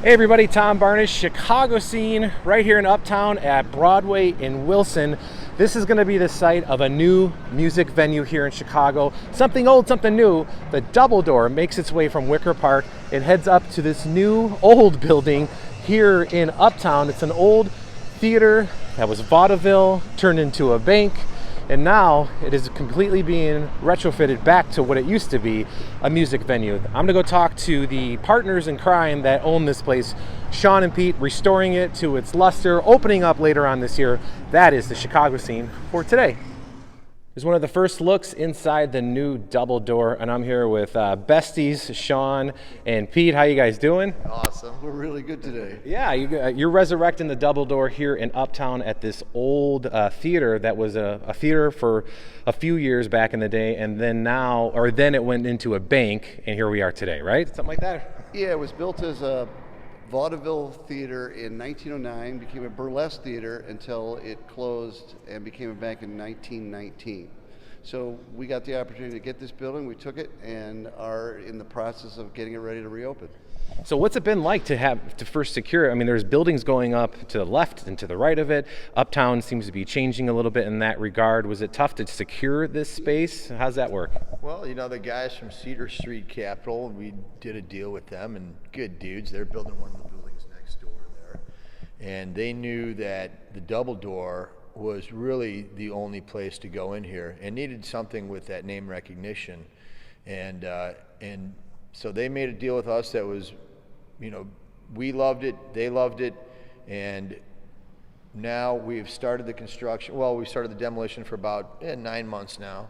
Hey everybody, Tom Barnish, Chicago scene right here in Uptown at Broadway in Wilson. This is going to be the site of a new music venue here in Chicago. Something old, something new. The Double Door makes its way from Wicker Park. It heads up to this new old building here in Uptown. It's an old theater that was vaudeville, turned into a bank, and now it is completely being retrofitted back to what it used to be, a music venue. I'm gonna go talk to the partners in crime that own this place, Shawn and Pete, restoring it to its luster, opening up later on this year. That is the Chicago scene for today. Here's one of the first looks inside the new Double Door, and I'm here with besties, Shawn and Pete. How you guys doing? Awesome. We're really good today. Yeah, you're resurrecting the Double Door here in Uptown at this old theater that was a theater for a few years back in the day, and then it went into a bank, and here we are today, right? Something like that? Yeah, it was built as a vaudeville theater in 1909, became a burlesque theater until it closed and became a bank in 1919. So we got the opportunity to get this building, we took it, and are in the process of getting it ready to reopen. So what's it been like to first secure it? I mean, there's buildings going up to the left and to the right of it. Uptown seems to be changing a little bit in that regard. Was it tough to secure this space? How's that work? Well, you know, the guys from Cedar Street Capital, we did a deal with them, and good dudes. They're building one of the buildings next door there. And they knew that the Double Door was really the only place to go in here and needed something with that name recognition. And so they made a deal with us that was, you know, we loved it, they loved it, and now we've started the construction. Well, we started the demolition for about 9 months now.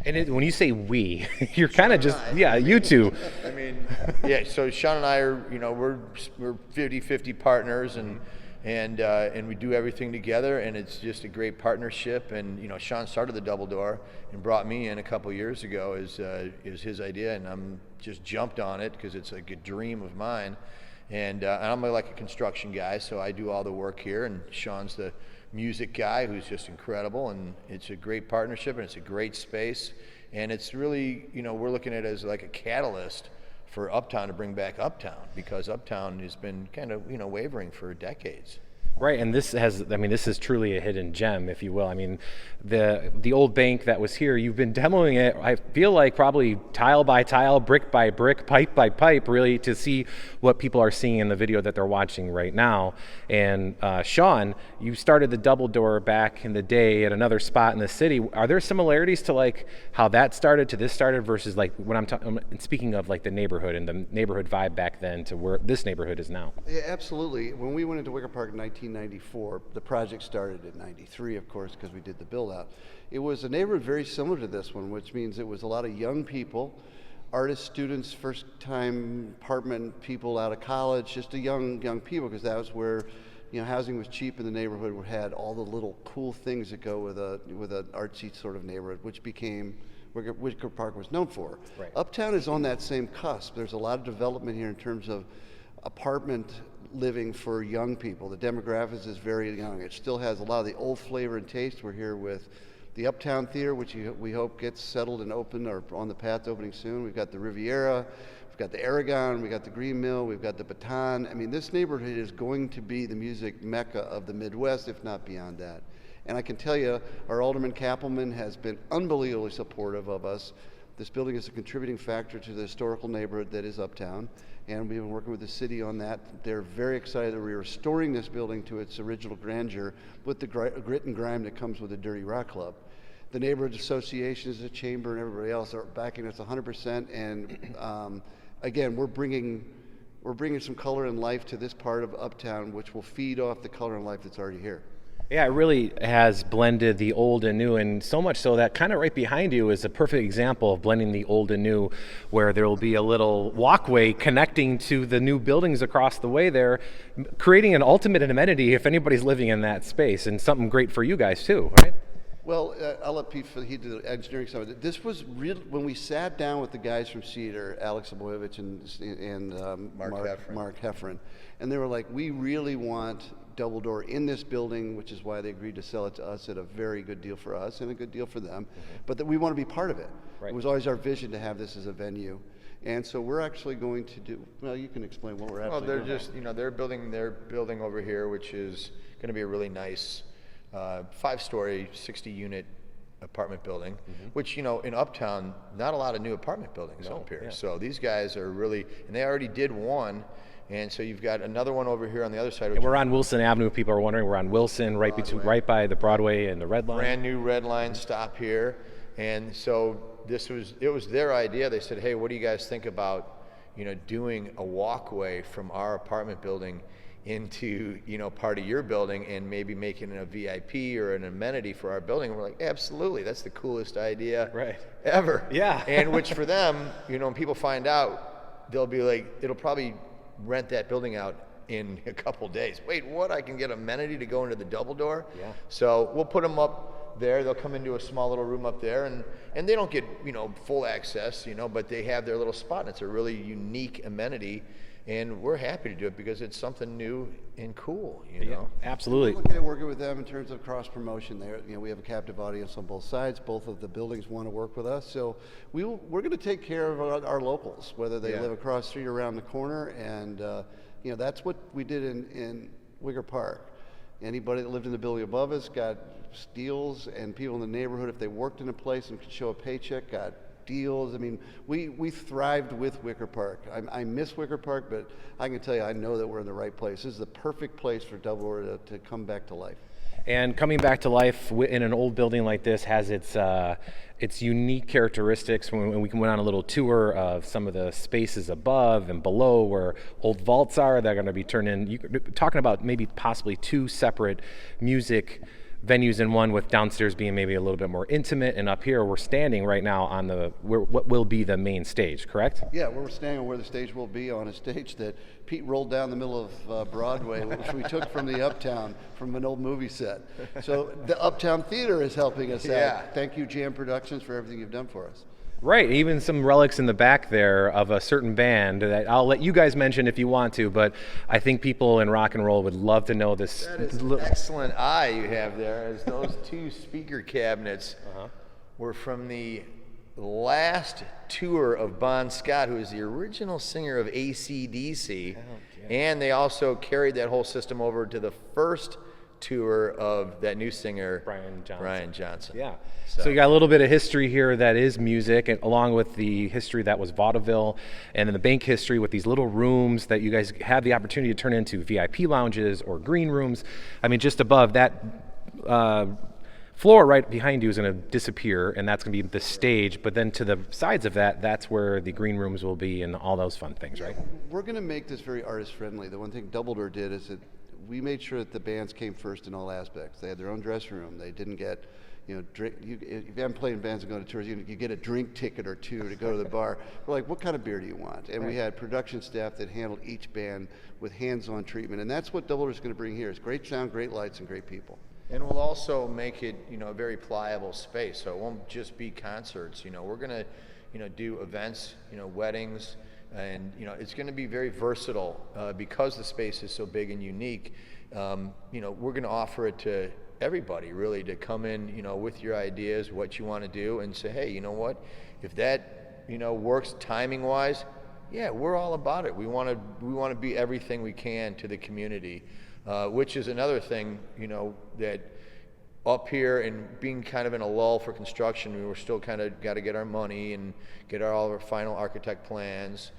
And when you say we, you're kind of just, you two. I mean, yeah, so Shawn and I are, you know, we're 50-50 partners, and we do everything together, and it's just a great partnership. And you know, Shawn started the Double Door and brought me in a couple years ago as his idea, and I'm just jumped on it because it's like a dream of mine. And I'm like a construction guy, so I do all the work here, and Shawn's the music guy who's just incredible, and it's a great partnership, and it's a great space, and it's really, you know, we're looking at it as like a catalyst for Uptown to bring back Uptown, because Uptown has been kind of, you know, wavering for decades. Right, and this is truly a hidden gem, if you will. I mean, the old bank that was here, you've been demoing it, I feel like probably tile by tile, brick by brick, pipe by pipe, really, to see what people are seeing in the video that they're watching right now. And Shawn, you started the Double Door back in the day at another spot in the city. Are there similarities to like how that started to this started versus like when I'm speaking of like the neighborhood and the neighborhood vibe back then to where this neighborhood is now? Yeah, absolutely. When we went into Wicker Park in 1994, the project started in 93, of course, because we did the build out. It was a neighborhood very similar to this one, which means it was a lot of young people, artists, students, first time apartment people out of college, just a young people, because that was where, you know, housing was cheap in the neighborhood. We had all the little cool things that go with an artsy sort of neighborhood, which became Wicker Park was known for. Right. Uptown is on that same cusp. There's a lot of development here in terms of apartment living for young people. The demographics is very young. It still has a lot of the old flavor and taste. We're here with the Uptown Theater, which we hope gets settled and open or on the path to opening soon. We've got the Riviera, we've got the Aragon, we've got the Green Mill, we've got the Baton. I mean, this neighborhood is going to be the music mecca of the Midwest, if not beyond that. And I can tell you, our Alderman Kappelman has been unbelievably supportive of us. This building is a contributing factor to the historical neighborhood that is Uptown, and we've been working with the city on that. They're very excited that we're restoring this building to its original grandeur with the grit and grime that comes with the Dirty Rock Club. The neighborhood association is a chamber, and everybody else are backing us 100%. And again, we're bringing some color and life to this part of Uptown, which will feed off the color and life that's already here. Yeah, it really has blended the old and new, and so much so that kind of right behind you is a perfect example of blending the old and new, where there will be a little walkway connecting to the new buildings across the way there, creating an ultimate amenity if anybody's living in that space, and something great for you guys too, right? Well, I'll let Pete, he did the engineering side of it. This was real, when we sat down with the guys from Cedar, Alex Saboyevich and Mark Heffron, and they were like, we really want Double Door in this building, which is why they agreed to sell it to us at a very good deal for us and a good deal for them, but that we want to be part of it. Right. It was always our vision to have this as a venue. And so we're actually going to do, well, you can explain what we're actually Well, they're doing. just, they're building over here, which is going to be a really nice 5-story, 60-unit apartment building, which, in Uptown, not a lot of new apartment buildings up here. Yeah. So these guys are really, and they already did one, and so you've got another one over here on the other side. And we're on Wilson Avenue. People are wondering, we're on Wilson, right by the Broadway and the Red Line. Brand new Red Line stop here. And so it was their idea. They said, hey, what do you guys think about, doing a walkway from our apartment building into, part of your building and maybe making it a VIP or an amenity for our building? And we're like, absolutely, that's the coolest idea ever. Yeah. And which for them, when people find out, they'll be like, it'll probably rent that building out in a couple days. Wait, what? I can get amenity to go into the double door? Yeah. So we'll put them up there. They'll come into a small little room up there, and they don't get, full access, but they have their little spot, and it's a really unique amenity. And we're happy to do it because it's something new and cool, Absolutely. We're looking at working with them in terms of cross promotion. There, we have a captive audience on both sides. Both of the buildings want to work with us, so we're going to take care of our locals, whether they live across the street or around the corner. And that's what we did in Wicker Park. Anybody that lived in the building above us got deals, and people in the neighborhood, if they worked in a place and could show a paycheck, got deals. I mean, we thrived with Wicker Park. I miss Wicker Park, but I can tell you, I know that we're in the right place. This is the perfect place for Double Door to come back to life. And coming back to life in an old building like this has its unique characteristics. When we went on a little tour of some of the spaces above and below where old vaults are, they're going to be turned in. You're talking about maybe possibly 2 separate music venues in one, with downstairs being maybe a little bit more intimate, and up here we're standing right now on what will be the main stage, correct? Yeah, we're standing on where the stage will be, on a stage that Pete rolled down the middle of Broadway, which we took from the Uptown, from an old movie set. So the Uptown Theater is helping us out. Thank you, Jam Productions, for everything you've done for us. Right, even some relics in the back there of a certain band that I'll let you guys mention if you want to, but I think people in rock and roll would love to know this. That is an excellent eye you have there, as those 2 speaker cabinets were from the last tour of Bon Scott, who is the original singer of AC/DC, and they also carried that whole system over to the first tour of that new singer, Brian Johnson. Yeah. So you got a little bit of history here that is music, and along with the history that was vaudeville, and then the bank history with these little rooms that you guys have the opportunity to turn into VIP lounges or green rooms. I mean, just above that floor right behind you is going to disappear, and that's going to be the stage. But then to the sides of that, that's where the green rooms will be and all those fun things, right? We're going to make this very artist friendly. The one thing Double Door did is that we made sure that the bands came first in all aspects. They had their own dressing room. They didn't get, drink. If you haven't played in bands and go to tours, you get a drink ticket or 2 to go to the bar. We're like, what kind of beer do you want? And we had production staff that handled each band with hands-on treatment. And that's what Double Door is going to bring here. It's great sound, great lights, and great people. And we'll also make it, a very pliable space. So it won't just be concerts. We're going to, do events, weddings. And it's going to be very versatile because the space is so big and unique. We're going to offer it to everybody, really, to come in, with your ideas, what you want to do, and say, hey, you know what? If that, works timing-wise, yeah, we're all about it. We want to be everything we can to the community, which is another thing, that up here and being kind of in a lull for construction, we're still kind of got to get our money and get all our final architect plans.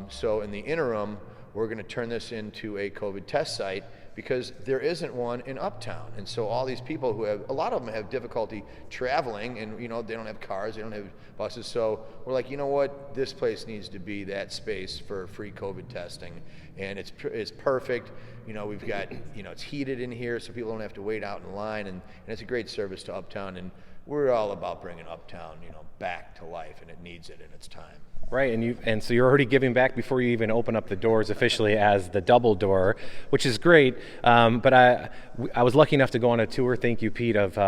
So in the interim, we're going to turn this into a COVID test site because there isn't one in Uptown. And so all these people a lot of them have difficulty traveling, and they don't have cars, they don't have buses. So we're like, you know what, this place needs to be that space for free COVID testing. And it's perfect. We've got, it's heated in here so people don't have to wait out in line, and it's a great service to Uptown. And we're all about bringing Uptown, back to life, and it needs it in its time. Right, and so you're already giving back before you even open up the doors officially as the Double Door, which is great. But I was lucky enough to go on a tour, thank you, Pete, of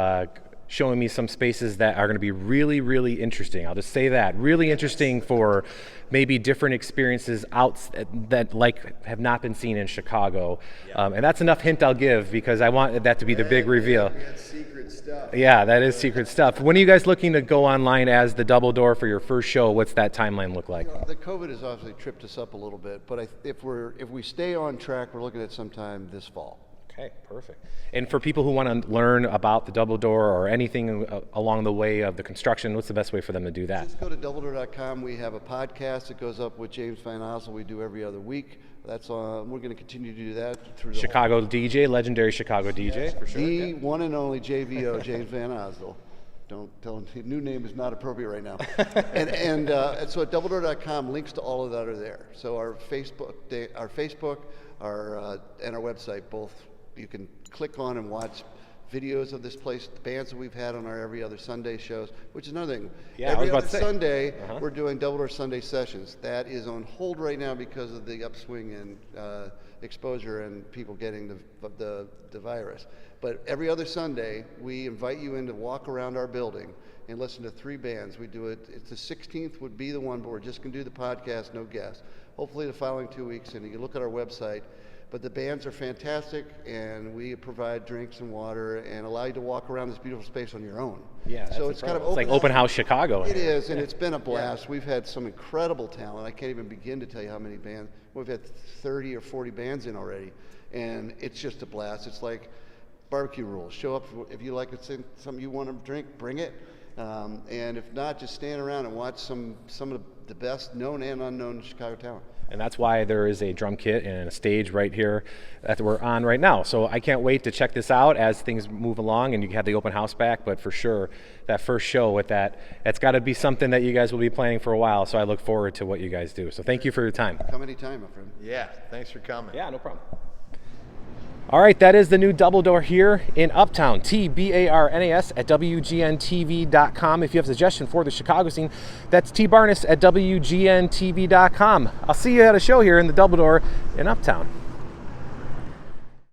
showing me some spaces that are going to be really, really interesting. I'll just say that. Really interesting for maybe different experiences out that like have not been seen in Chicago. And that's enough hint I'll give because I want that to be the big reveal. That's secret stuff. Yeah, that is secret stuff. When are you guys looking to go online as the Double Door for your first show? What's that timeline look like? The COVID has obviously tripped us up a little bit, but if we stay on track, we're looking at sometime this fall. Okay, perfect. And for people who want to learn about the Double Door or anything along the way of the construction, what's the best way for them to do that? Just go to doubledoor.com. We have a podcast that goes up with James Van Osel. We do every other week. That's we're going to continue to do that through the Chicago DJ, legendary Chicago DJ, for sure. The one and only JVO, James Van Osel. Don't tell him, new name is not appropriate right now. and so at doubledoor.com, links to all of that are there. So our Facebook, and our website, both you can click on and watch videos of this place, the bands that we've had on our every other Sunday shows, which is another thing. Yeah, every I was about other to say. Sunday, we're doing Double Door Sunday sessions. That is on hold right now because of the upswing in exposure and people getting the virus. But every other Sunday, we invite you in to walk around our building and listen to 3 bands. We do it. It's the 16th would be the one, but we're just going to do the podcast, no guests. Hopefully the following 2 weeks, and you can look at our website. But the bands are fantastic, and we provide drinks and water and allow you to walk around this beautiful space on your own. Yeah, so it's kind of it's like open house Chicago. It is, and it's been a blast. We've had some incredible talent. I can't even begin to tell you how many bands. We've had 30 or 40 bands in already, and it's just a blast. It's like barbecue rules. Show up if you like something you want to drink, bring it. And if not, just stand around and watch some of the best known and unknown Chicago talent. And that's why there is a drum kit and a stage right here that we're on right now. So I can't wait to check this out as things move along and you have the open house back. But for sure, that first show with that's got to be something that you guys will be planning for a while. So I look forward to what you guys do. So thank you for your time. Come anytime, my friend. Yeah, thanks for coming. Yeah, no problem. All right, that is the new Double Door here in Uptown, TBARNAS at WGNTV.com. If you have a suggestion for the Chicago scene, that's tbarness at WGNTV.com. I'll see you at a show here in the Double Door in Uptown.